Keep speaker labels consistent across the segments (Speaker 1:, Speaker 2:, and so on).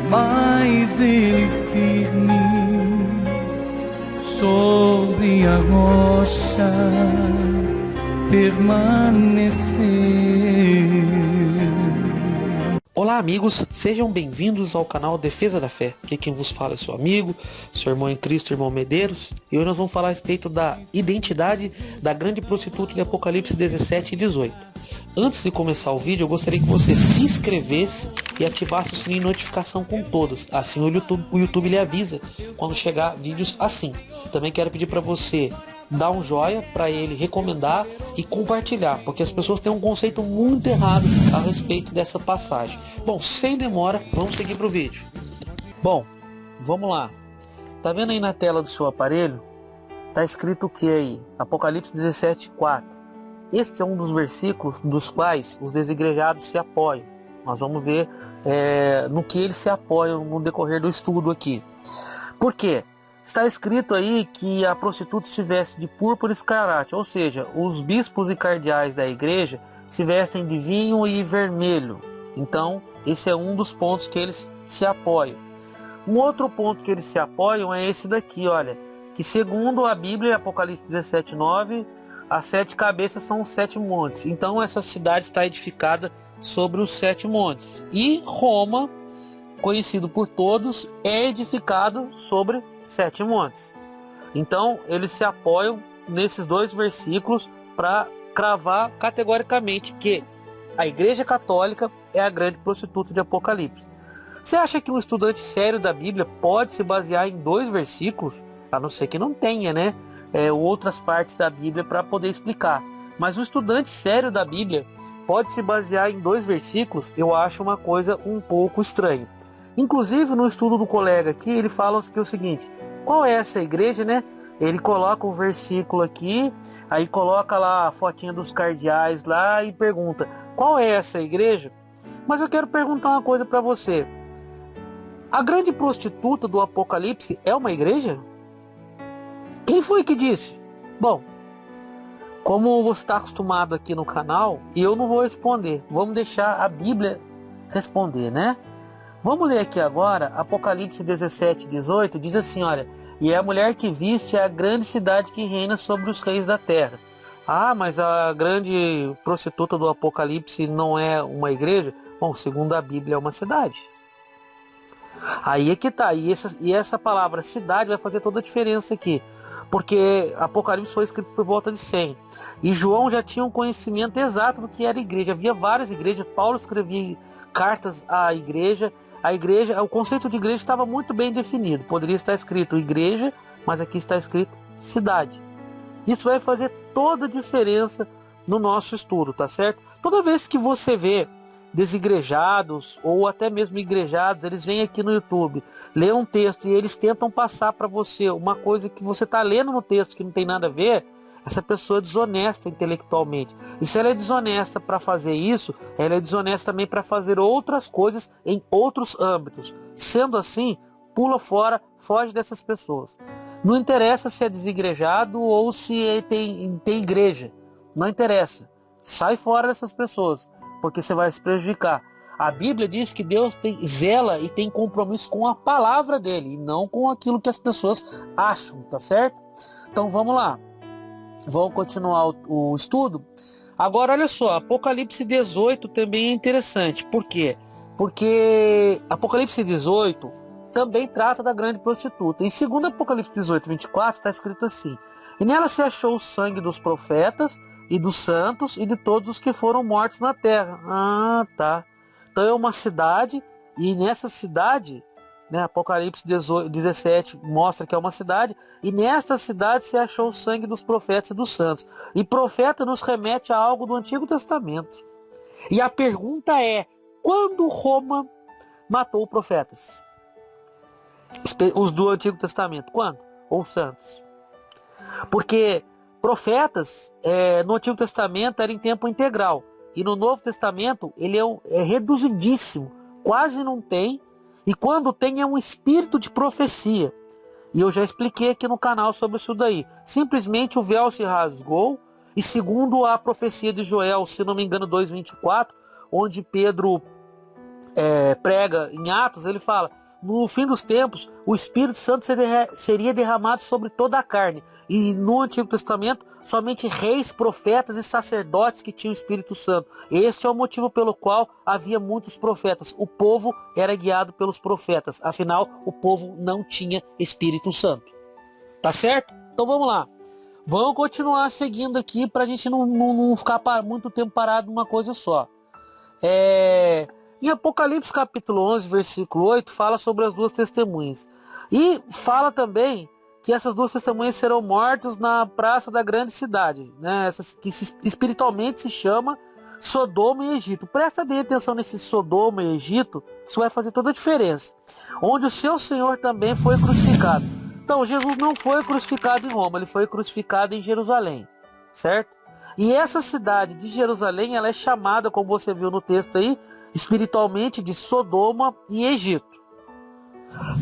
Speaker 1: mas ele firme sobre a rocha permaneceu.
Speaker 2: Olá amigos, sejam bem-vindos ao canal Defesa da Fé. Aqui quem vos fala é seu amigo, seu irmão em Cristo, irmão Medeiros. E hoje nós vamos falar a respeito da identidade da grande prostituta de Apocalipse 17 e 18. Antes de começar o vídeo, eu gostaria que você se inscrevesse e ativasse o sininho de notificação com todas. Assim o YouTube lhe avisa quando chegar vídeos assim. Também quero pedir para você dar um joinha para ele recomendar e compartilhar, porque as pessoas têm um conceito muito errado a respeito dessa passagem. Bom, sem demora, vamos seguir para o vídeo. Bom, vamos lá. Tá vendo aí na tela do seu aparelho? Tá escrito o que aí? Apocalipse 17:4. Este é um dos versículos dos quais os desigrejados se apoiam. Nós vamos ver no que eles se apoiam no decorrer do estudo aqui. Por quê? Está escrito aí que a prostituta se veste de púrpura escarlate, ou seja, os bispos e cardeais da igreja se vestem de vinho e vermelho. Então, esse é um dos pontos que eles se apoiam. Um outro ponto que eles se apoiam é esse daqui, olha, que segundo a Bíblia, Apocalipse 17:9, as 7 cabeças são os 7 montes. Então, essa cidade está edificada sobre os 7 montes. E Roma, conhecido por todos, é edificado sobre 7 montes. Então eles se apoiam nesses dois versículos para cravar categoricamente que a Igreja Católica é a grande prostituta de Apocalipse. Você acha que um estudante sério da Bíblia pode se basear em 2 versículos? A não ser que não tenha, né? Outras partes da Bíblia para poder explicar. Mas um estudante sério da Bíblia pode se basear em 2 versículos? Eu acho uma coisa um pouco estranha. Inclusive no estudo do colega aqui, ele fala que é o seguinte: qual é essa igreja, né? Ele coloca o versículo aqui, aí coloca lá a fotinha dos cardeais lá e pergunta: qual é essa igreja? Mas eu quero perguntar uma coisa para você. A grande prostituta do Apocalipse é uma igreja? Quem foi que disse? Bom, como você está acostumado aqui no canal, eu não vou responder. Vamos deixar a Bíblia responder, né? Vamos ler aqui agora, Apocalipse 17:18, diz assim, olha: e é a mulher que viste a grande cidade que reina sobre os reis da terra. Ah, mas a grande prostituta do Apocalipse não é uma igreja? Bom, segundo a Bíblia é uma cidade. Aí é que tá, e essa palavra cidade vai fazer toda a diferença aqui, porque Apocalipse foi escrito por volta de 100, e João já tinha um conhecimento exato do que era igreja. Havia várias igrejas, Paulo escrevia cartas à igreja. A igreja, o conceito de igreja estava muito bem definido. Poderia estar escrito igreja, mas aqui está escrito cidade. Isso vai fazer toda a diferença no nosso estudo, tá certo? Toda vez que você vê desigrejados ou até mesmo igrejados, eles vêm aqui no YouTube, lê um texto e eles tentam passar para você uma coisa que você está lendo no texto que não tem nada a ver, essa pessoa é desonesta intelectualmente. E se ela é desonesta para fazer isso, ela é desonesta também para fazer outras coisas em outros âmbitos. Sendo assim, pula fora, foge dessas pessoas. Não interessa se é desigrejado ou se tem igreja. Não interessa. Sai fora dessas pessoas, porque você vai se prejudicar. A Bíblia diz que Deus zela e tem compromisso com a palavra dele, e não com aquilo que as pessoas acham, tá certo? Então vamos lá. Vamos continuar o estudo. Agora olha só, Apocalipse 18 também é interessante. Por quê? Porque Apocalipse 18 também trata da grande prostituta. E segundo Apocalipse 18:24 está escrito assim: e nela se achou o sangue dos profetas e dos santos e de todos os que foram mortos na terra. Ah, tá. Então é uma cidade, e nessa cidade, né, Apocalipse 17 mostra que é uma cidade, e nesta cidade se achou o sangue dos profetas e dos santos. E profeta nos remete a algo do Antigo Testamento. E a pergunta é: quando Roma matou profetas? Os do Antigo Testamento, quando? Ou santos? Porque profetas no Antigo Testamento era em tempo integral, e no Novo Testamento ele é reduzidíssimo, quase não tem. E quando tem é um espírito de profecia. E eu já expliquei aqui no canal sobre isso daí. Simplesmente o véu se rasgou. E segundo a profecia de Joel, se não me engano 2:24, onde Pedro prega em Atos, ele fala: no fim dos tempos, o Espírito Santo seria derramado sobre toda a carne. E no Antigo Testamento, somente reis, profetas e sacerdotes que tinham o Espírito Santo. Este é o motivo pelo qual havia muitos profetas. O povo era guiado pelos profetas. Afinal, o povo não tinha Espírito Santo. Tá certo? Então vamos lá. Vamos continuar seguindo aqui para a gente não ficar muito tempo parado numa coisa só. Em Apocalipse capítulo 11, versículo 8, fala sobre as duas testemunhas. E fala também que essas duas testemunhas serão mortas na praça da grande cidade, né? Que espiritualmente se chama Sodoma e Egito. Presta bem atenção nesse Sodoma e Egito, isso vai fazer toda a diferença. Onde o seu Senhor também foi crucificado. Então, Jesus não foi crucificado em Roma, ele foi crucificado em Jerusalém, certo? E essa cidade de Jerusalém, ela é chamada, como você viu no texto aí, espiritualmente de Sodoma e Egito.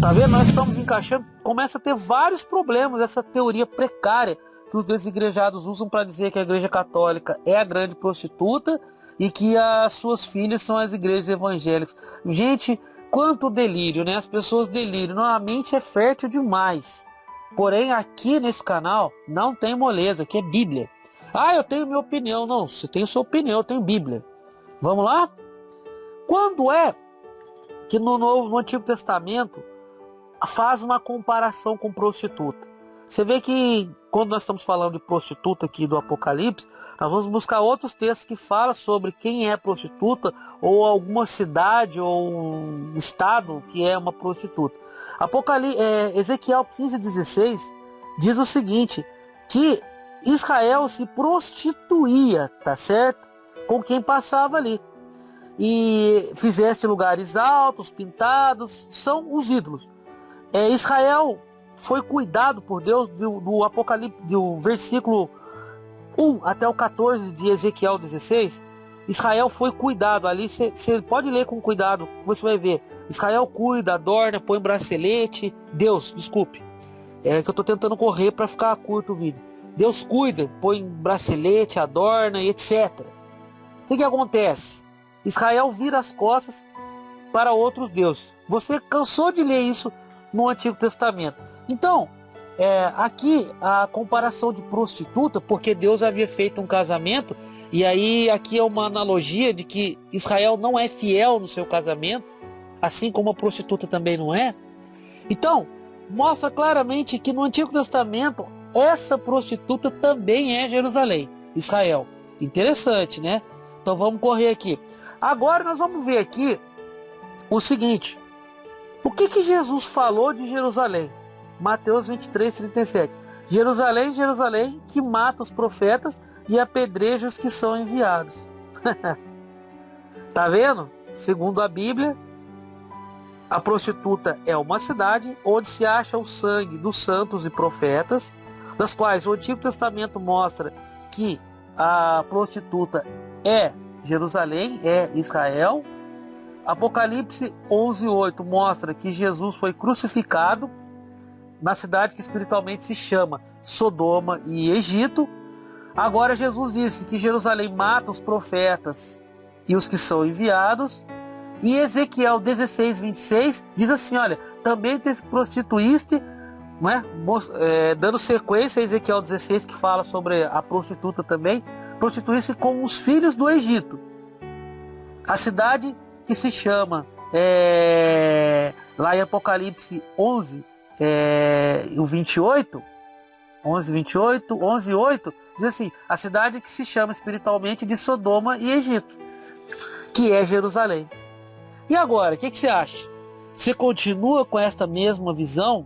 Speaker 2: Tá vendo? Nós estamos encaixando, começa a ter vários problemas, essa teoria precária que os desigrejados usam para dizer que a Igreja Católica é a grande prostituta e que as suas filhas são as igrejas evangélicas. Gente, quanto delírio, né? As pessoas delírio. A mente é fértil demais. Porém, aqui nesse canal não tem moleza, aqui é Bíblia. Eu tenho minha opinião. Não, você tem sua opinião, eu tenho Bíblia. Vamos lá? Quando é que no Antigo Testamento faz uma comparação com prostituta? Você vê que quando nós estamos falando de prostituta aqui do Apocalipse, nós vamos buscar outros textos que falam sobre quem é prostituta, ou alguma cidade ou um estado que é uma prostituta. Ezequiel 15:16 diz o seguinte, que Israel se prostituía, tá certo? Com quem passava ali. E fizeste lugares altos, pintados, são os ídolos. Israel foi cuidado por Deus do Apocalipse, do versículo 1 até o 14 de Ezequiel 16. Israel foi cuidado ali, você pode ler com cuidado, você vai ver. Israel cuida, adorna, põe bracelete. Deus, desculpe, que eu estou tentando correr para ficar curto o vídeo. Deus cuida, põe bracelete, adorna e etc. O que acontece? Israel vira as costas para outros deuses. Você cansou de ler isso no Antigo Testamento. Então, aqui a comparação de prostituta, porque Deus havia feito um casamento, e aí aqui é uma analogia de que Israel não é fiel no seu casamento, assim como a prostituta também não é. Então, mostra claramente que no Antigo Testamento, essa prostituta também é Jerusalém, Israel. Interessante, né? Então vamos correr aqui. Agora nós vamos ver aqui o seguinte. O que Jesus falou de Jerusalém? Mateus 23:37. Jerusalém, Jerusalém, que mata os profetas e apedreja os que são enviados. Tá vendo? Segundo a Bíblia, a prostituta é uma cidade onde se acha o sangue dos santos e profetas, das quais o Antigo Testamento mostra que a prostituta é Jerusalém, é Israel. Apocalipse 11:8 mostra que Jesus foi crucificado na cidade que espiritualmente se chama Sodoma e Egito. Agora Jesus disse que Jerusalém mata os profetas e os que são enviados. E Ezequiel 16:26 diz assim, olha, também te prostituíste, né? Dando sequência a Ezequiel 16, que fala sobre a prostituta também, prostituísse com os filhos do Egito. A cidade que se chama, lá em Apocalipse 11, o 28, 11:8, diz assim, a cidade que se chama espiritualmente de Sodoma e Egito, que é Jerusalém. E agora, o que você acha? Você continua com esta mesma visão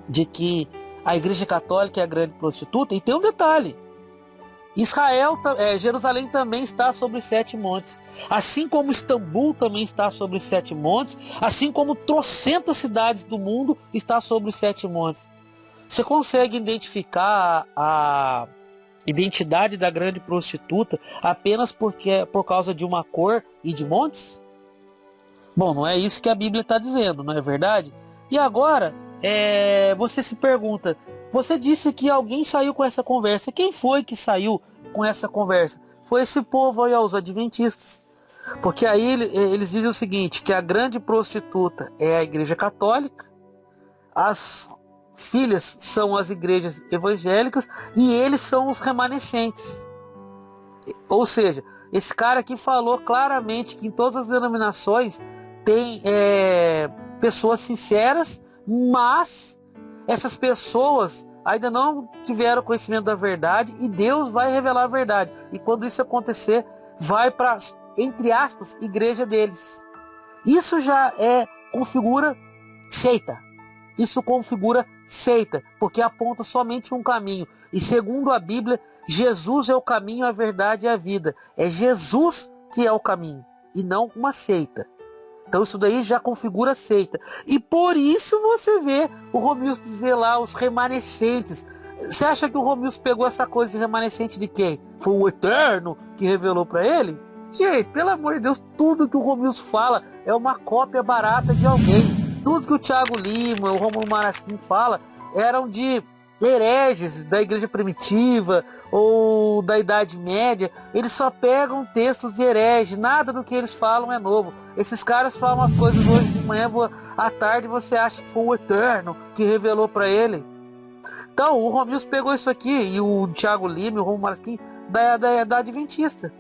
Speaker 2: de que a Igreja Católica é a grande prostituta? E tem um detalhe. Jerusalém também está sobre 7 montes. Assim como Istambul também está sobre 7 montes. Assim como trocentas cidades do mundo está sobre 7 montes. Você consegue identificar a identidade da grande prostituta apenas por causa de uma cor e de montes? Bom, não é isso que a Bíblia está dizendo, não é verdade? E agora, você se pergunta, você disse que alguém saiu com essa conversa. Quem foi que saiu com essa conversa? Foi esse povo aí, os adventistas. Porque aí eles dizem o seguinte, que a grande prostituta é a Igreja Católica, as filhas são as igrejas evangélicas e eles são os remanescentes. Ou seja, esse cara aqui falou claramente que em todas as denominações tem pessoas sinceras, mas essas pessoas ainda não tiveram conhecimento da verdade e Deus vai revelar a verdade. E quando isso acontecer, vai para, entre aspas, igreja deles. Isso já configura seita. Isso configura seita, porque aponta somente um caminho. E segundo a Bíblia, Jesus é o caminho, a verdade e a vida. É Jesus que é o caminho, e não uma seita. Então isso daí já configura seita. E por isso você vê o Romilson dizer lá, os remanescentes. Você acha que o Romilson pegou essa coisa de remanescente de quem? Foi o Eterno que revelou para ele? Gente, pelo amor de Deus, tudo que o Romilson fala é uma cópia barata de alguém. Tudo que o Thiago Lima, o Rômulo Marasquim fala eram de hereges da igreja primitiva ou da Idade Média. Eles só pegam textos de herege, nada do que eles falam é novo. Esses caras falam as coisas hoje de manhã, à tarde você acha que foi o Eterno que revelou para ele. Então o Romilson pegou isso aqui, e o Thiago Lima e o Rômulo Marasquim da Adventista.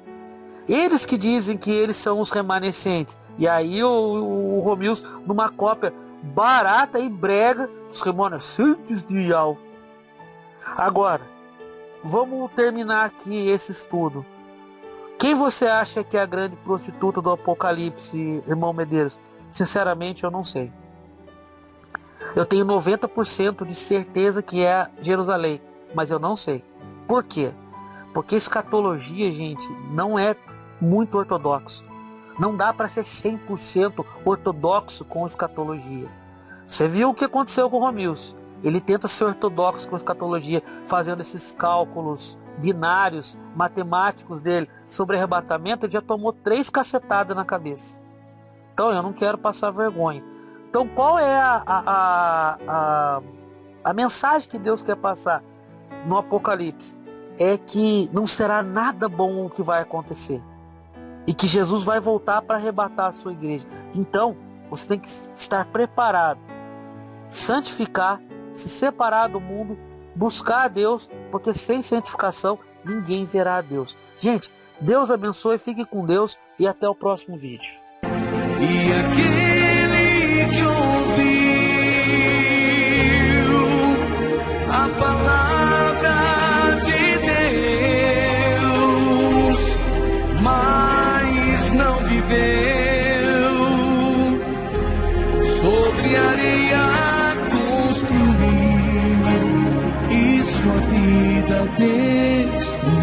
Speaker 2: Eles que dizem que eles são os remanescentes. E aí o Romilson, numa cópia barata e brega, os remanescentes de Iau. Agora, vamos terminar aqui esse estudo. Quem você acha que é a grande prostituta do Apocalipse, irmão Medeiros? Sinceramente, eu não sei. Eu tenho 90% de certeza que é Jerusalém, mas eu não sei. Por quê? Porque escatologia, gente, não é muito ortodoxo. Não dá para ser 100% ortodoxo com escatologia. Você viu o que aconteceu com o Romilson? Ele tenta ser ortodoxo com escatologia, fazendo esses cálculos binários, matemáticos dele sobre arrebatamento. Ele já tomou 3 cacetadas na cabeça. Então eu não quero passar vergonha. Então qual é a mensagem que Deus quer passar no Apocalipse? É que não será nada bom o que vai acontecer. E que Jesus vai voltar para arrebatar a sua igreja. Então, você tem que estar preparado. Santificar, se separar do mundo, buscar a Deus, porque sem santificação ninguém verá a Deus. Gente, Deus abençoe, fique com Deus e até o próximo vídeo.
Speaker 1: E aquele que ouviu a palavra de Deus, mas não viveu, sobre areia construiu e sua vida destruiu.